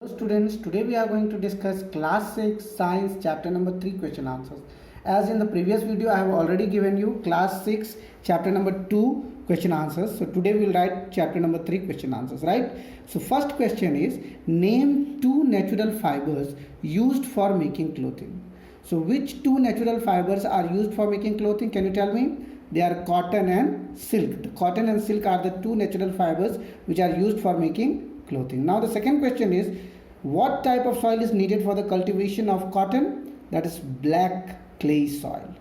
Hello students, today we are going to discuss class 6 science chapter number 3 question answers. As in the previous video I have already given you class 6 chapter number 2 question answers. So today we will write chapter number 3 question answers, right? So first question is, name two natural fibers used for making clothing. So which two natural fibers are used for making clothing? Can you tell me? They are cotton and silk. The cotton and silk are the two natural fibers which are used for making clothing. Now the second question is, what type of soil is needed for the cultivation of cotton? That is black clay soil.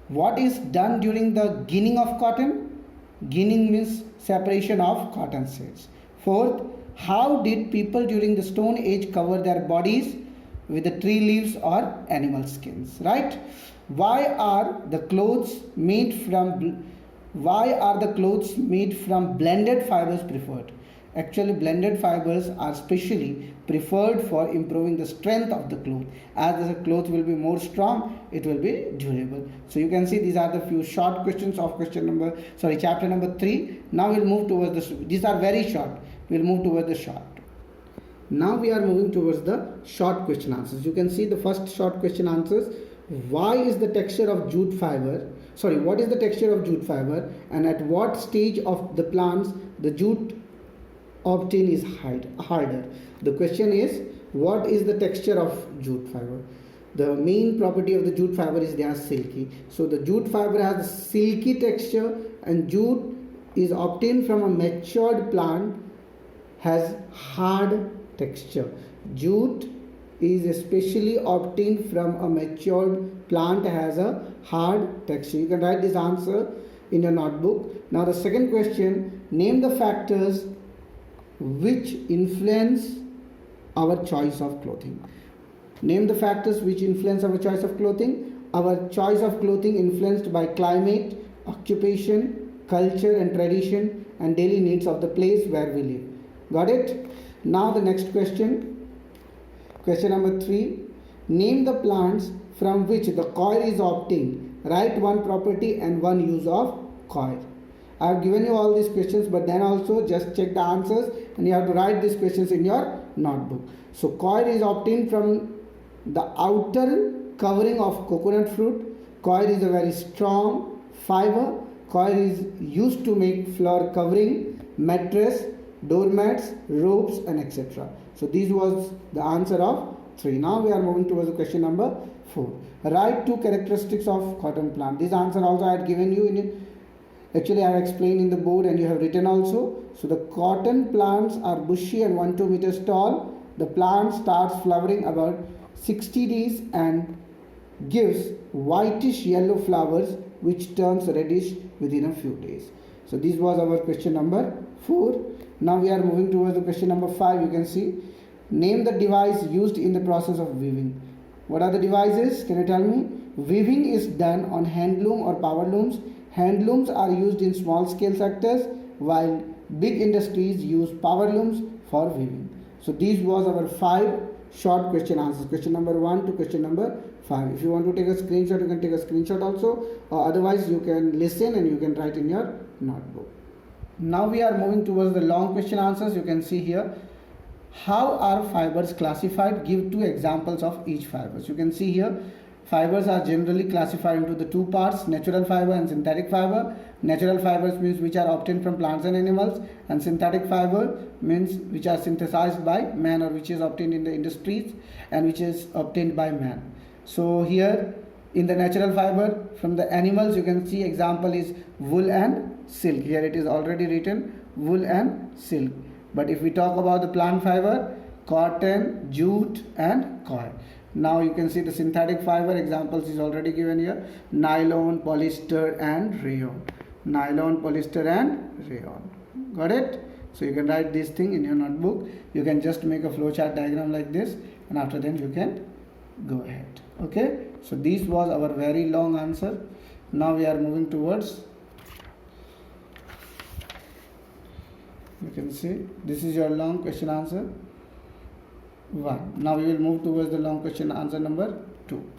What is done during the ginning of cotton? Ginning means separation of cotton seeds. Fourth, how did people during the stone age cover their bodies? With the tree leaves or animal skins, right? Why are the clothes made from blended fibers preferred? Actually, blended fibers are specially preferred for improving the strength of the cloth. As the cloth will be more strong, it will be durable. So you can see these are the few short questions of chapter number 3. Now we'll move towards these are very short. We'll move towards the short. Now we are moving towards the short question answers. You can see the first short question answers. What is the texture of jute fiber, and at what stage of the plants the jute obtain is harder? The question is, what is the texture of jute fiber? The main property of the jute fiber is they are silky. So the jute fiber has a silky texture, and jute is obtained from a matured plant has hard texture. Jute is especially obtained from a matured plant has a hard texture. You can write this answer in your notebook. Now the second question, name the factors which influence our choice of clothing. Name the factors which influence our choice of clothing. Our choice of clothing influenced by climate, occupation, culture and tradition, and daily needs of the place where we live. Got it? Now the next question. Question number 3. Name the plants from which the coir is obtained. Write one property and one use of coir. I have given you all these questions, but then also just check the answers and you have to write these questions in your notebook. So coir is obtained from the outer covering of coconut fruit. Coir is a very strong fiber. Coir is used to make floor covering, mattress, doormats, ropes and etc. So this was the answer of 3. Now we are moving towards the question number 4. Write 2 characteristics of cotton plant. This answer also I had given you in it. Actually I have explained in the board and you have written also. So the cotton plants are bushy and 1-2 meters tall. The plant starts flowering about 60 days and gives whitish yellow flowers which turns reddish within a few days. So this was our question number 4. Now we are moving towards the question number 5. You can see, name the device used in the process of weaving. What are the devices? Can you tell me? Weaving is done on hand loom or power looms. Hand looms are used in small scale sectors, while big industries use power looms for weaving. So these was our 5 short question answers. Question number 1 to question number 5. If you want to take a screenshot, you can take a screenshot also. Otherwise, you can listen and you can write in your notebook. Now we are moving towards the long question answers. You can see here, how are fibers classified? Give 2 examples of each fibers. You can see here, fibers are generally classified into the 2 parts, natural fiber and synthetic fiber. Natural fibers means which are obtained from plants and animals, and synthetic fiber means which are synthesized by man or which is obtained in the industries and which is obtained by man. So here in the natural fiber from the animals, you can see example is wool and silk. Here it is already written wool and silk. But if we talk about the plant fiber, cotton, jute and coir. Now you can see the synthetic fiber examples is already given here, nylon, polyester and rayon. Nylon, polyester and rayon. Got it? So you can write this thing in your notebook. You can just make a flowchart diagram like this, and after then you can go ahead. Okay? So this was our very long answer. Now we are moving towards, you can see this is your long question answer 1. Now we will move towards the long question answer number 2.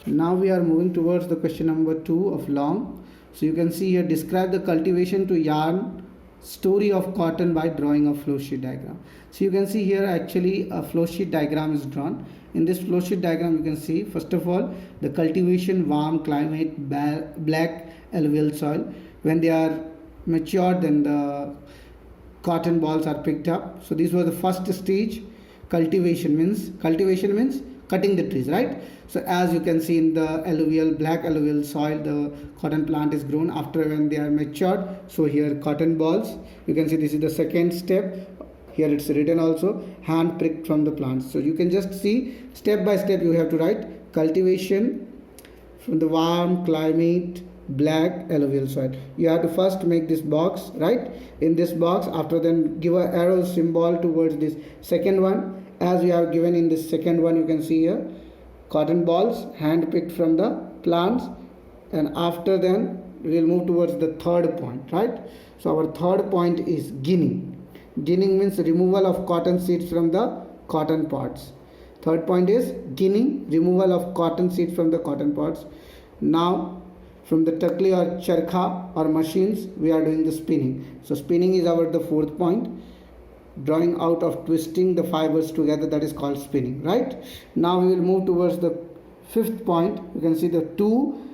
Now we are moving towards the question number 2 of long. So you can see here, describe the cultivation to yarn story of cotton by drawing a flow sheet diagram. So you can see here actually a flow sheet diagram is drawn. In this flow sheet diagram you can see first of all the cultivation, warm climate, black alluvial soil. When they are matured, then the cotton balls are picked up. So these were the first stage. Cultivation means cutting the trees, right? So as you can see in the black alluvial soil, the cotton plant is grown. After when they are matured, so here cotton balls, you can see this is the second step. Here it's written also, hand pricked from the plants. So you can just see step by step you have to write cultivation from the warm climate, black alluvial soil. You have to first make this box, right? In this box, after then give a arrow symbol towards this second one. As we have given in this second one, you can see here cotton balls hand picked from the plants, and after then we will move towards the third point, right? So our third point is ginning. Ginning means removal of cotton seeds from the cotton pods. Third point is ginning, removal of cotton seeds from the cotton pods. Now from the takli or charkha or machines we are doing the spinning. So spinning is the fourth point. Drawing out of twisting the fibers together, that is called spinning, right? Now we will move towards the fifth point. You can see the two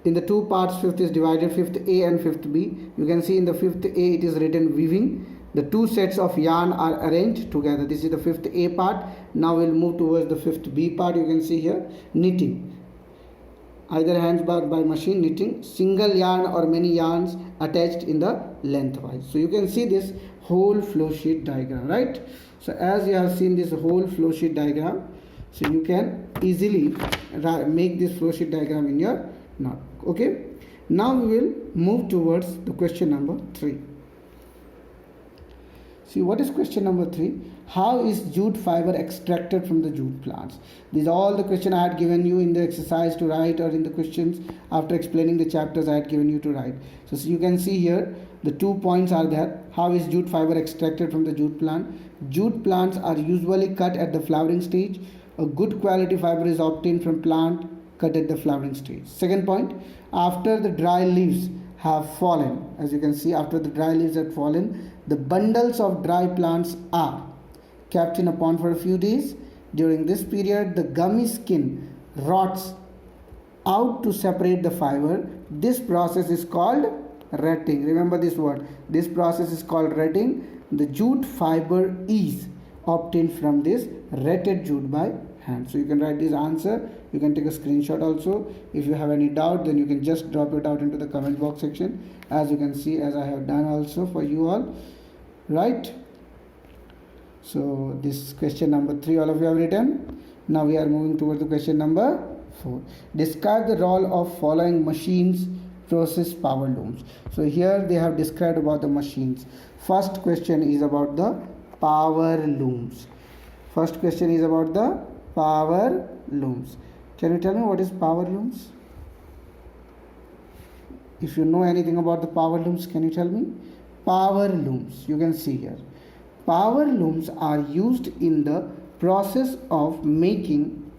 in the two parts. Fifth is divided, fifth A and fifth B. You can see in the fifth A it is written weaving. The two sets of yarn are arranged together. This is the fifth A part. Now we'll move towards the fifth B part. You can see here knitting. Either hands by machine, knitting, single yarn or many yarns attached in the lengthwise. So you can see this whole flow sheet diagram, right? So as you have seen this whole flow sheet diagram, so you can easily make this flow sheet diagram in your notebook. Okay, now we will move towards the question number 3. See, what is question number 3? How is jute fiber extracted from the jute plants? These are all the questions I had given you in the exercise to write, or in the questions after explaining the chapters I had given you to write. So you can see here the 2 points are there. How is jute fiber extracted from the jute plant? Jute plants are usually cut at the flowering stage. A good quality fiber is obtained from plant cut at the flowering stage. Second point, after the dry leaves have fallen, as you can see, after the dry leaves have fallen, the bundles of dry plants are kept in a pond for a few days. During this period, the gummy skin rots out to separate the fiber. This process is called retting. Remember this word. This process is called retting. The jute fiber is obtained from this retted jute by hand. So you can write this answer. You can take a screenshot also. If you have any doubt, then you can just drop it out into the comment box section, as you can see, as I have done also for you all, right? So this question number 3 all of you have written. Now we are moving towards the question number 4. Describe the role of following machines, process, power looms. So here they have described about the machines. First question is about the power looms. First question is about the power looms. Can you tell me what is power looms? If you know anything about the power looms, can you tell me? Power looms, you can see here. Power looms are used in the process of making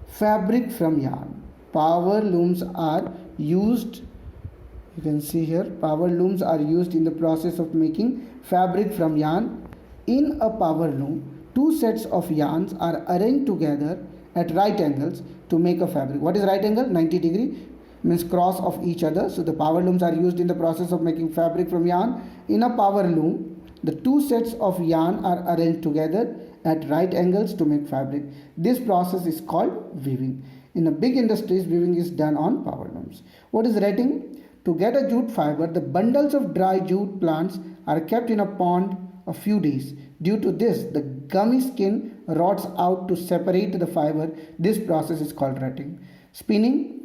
fabric from yarn. Power looms are used, you can see here, power looms are used in the process of making fabric from yarn. In a power loom, two sets of yarns are arranged together at right angles to make a fabric. What is right angle? 90 degree means cross of each other. So the power looms are used in the process of making fabric from yarn. In a power loom, the two sets of yarn are arranged together at right angles to make fabric. This process is called weaving. In a big industries, weaving is done on power looms. What is retting? To get a jute fiber, the bundles of dry jute plants are kept in a pond a few days. Due to this, the gummy skin rots out to separate the fiber. This process is called retting. Spinning.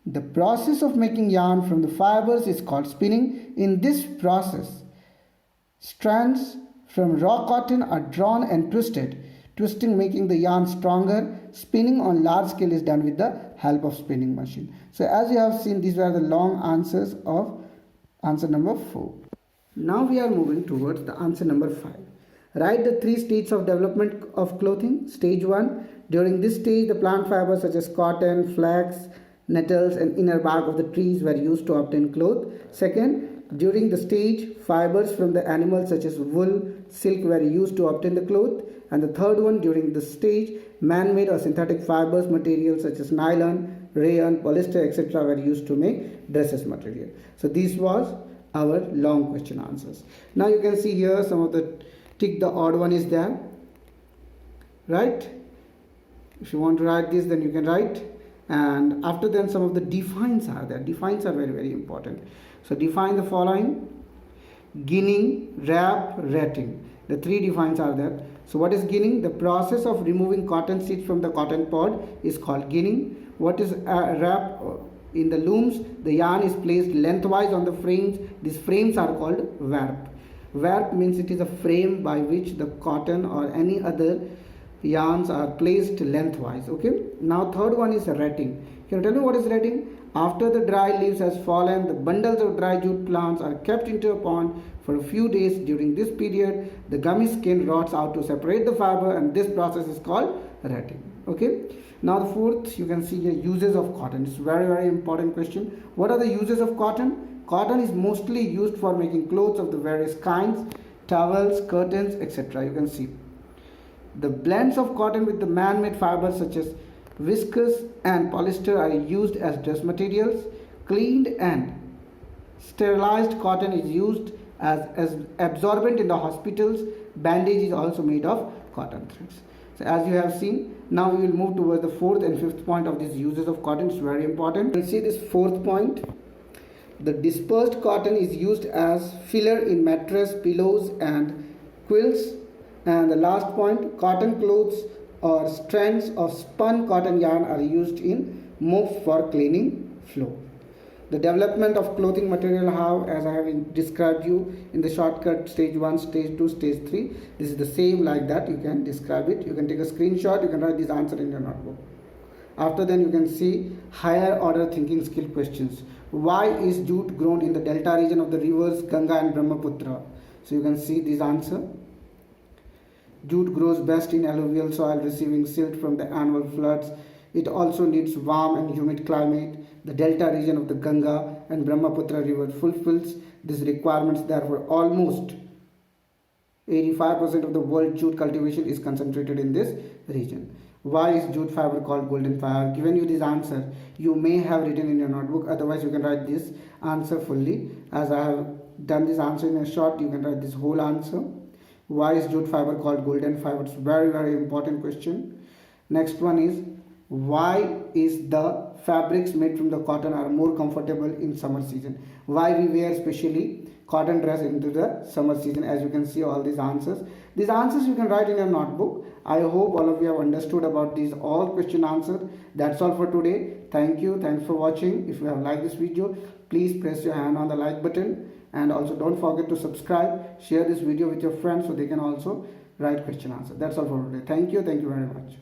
The process of making yarn from the fibers is called spinning. In this process, strands from raw cotton are drawn and twisted. Twisting making the yarn stronger. Spinning on large scale is done with the help of spinning machine. So as you have seen, these were the long answers of answer number 4. Now we are moving towards the answer number 5. Write the 3 stages of development of clothing. Stage 1. During this stage, the plant fibers such as cotton, flax, nettles and inner bark of the trees were used to obtain cloth. Second, during the stage, fibers from the animals such as wool, silk were used to obtain the cloth. And the third one, during the stage, man-made or synthetic fibers materials such as nylon, rayon, polyester, etc. were used to make dresses material. So this was our long question answers. Now you can see here some of the tick the odd one is there, right? If you want to write this, then you can write. And after then some of the defines are there. Defines are very, very important. So define the following: ginning, wrap, ratting. The three defines are there. So what is ginning? The process of removing cotton seeds from the cotton pod is called ginning. What is wrap? In the looms, the yarn is placed lengthwise on the frames. These frames are called warp. Warp means it is a frame by which the cotton or any other yarns are placed lengthwise. Okay. Now third one is ratting. Can you tell me what is ratting? After the dry leaves has fallen, the bundles of dry jute plants are kept into a pond for a few days. During this period, the gummy skin rots out to separate the fiber, and this process is called ratting. Okay. Now the fourth, you can see here, uses of cotton. It's very, very important question. What are the uses of cotton? Cotton is mostly used for making clothes of the various kinds, towels, curtains, etc. You can see the blends of cotton with the man-made fibers such as viscose and polyester are used as dress materials. Cleaned and sterilized cotton is used as absorbent in the hospitals. Bandage is also made of cotton threads. So as you have seen, now we will move towards the fourth and fifth point of these uses of cotton. It's very important. You will see this fourth point. The dispersed cotton is used as filler in mattress, pillows and quilts. And the last point, cotton clothes or strands of spun cotton yarn are used in mops for cleaning floor. The development of clothing material, how, as I have described you in the shortcut stage 1, stage 2, stage 3, this is the same like that. You can describe it. You can take a screenshot. You can write this answer in your notebook. After then you can see higher order thinking skill questions. Why is jute grown in the delta region of the rivers Ganga and Brahmaputra? So you can see this answer. Jute grows best in alluvial soil receiving silt from the annual floods. It also needs warm and humid climate. The delta region of the Ganga and Brahmaputra river fulfills these requirements. Therefore, almost 85% of the world jute cultivation is concentrated in this region. Why is jute fiber called golden fiber? Given you this answer, you may have written in your notebook. Otherwise, you can write this answer fully. As I have done this answer in a short, you can write this whole answer. Why is jute fiber called golden fiber? It's very, very important question. Next one is, why is the fabrics made from the cotton are more comfortable in summer season? Why we wear especially cotton dress into the summer season? As you can see all these answers. These answers you can write in your notebook. I hope all of you have understood about these all question answers. That's all for today. Thank you. Thanks for watching. If you have liked this video, please press your hand on the like button. And also don't forget to subscribe. Share this video with your friends so they can also write question answer. That's all for today. Thank you. Thank you very much.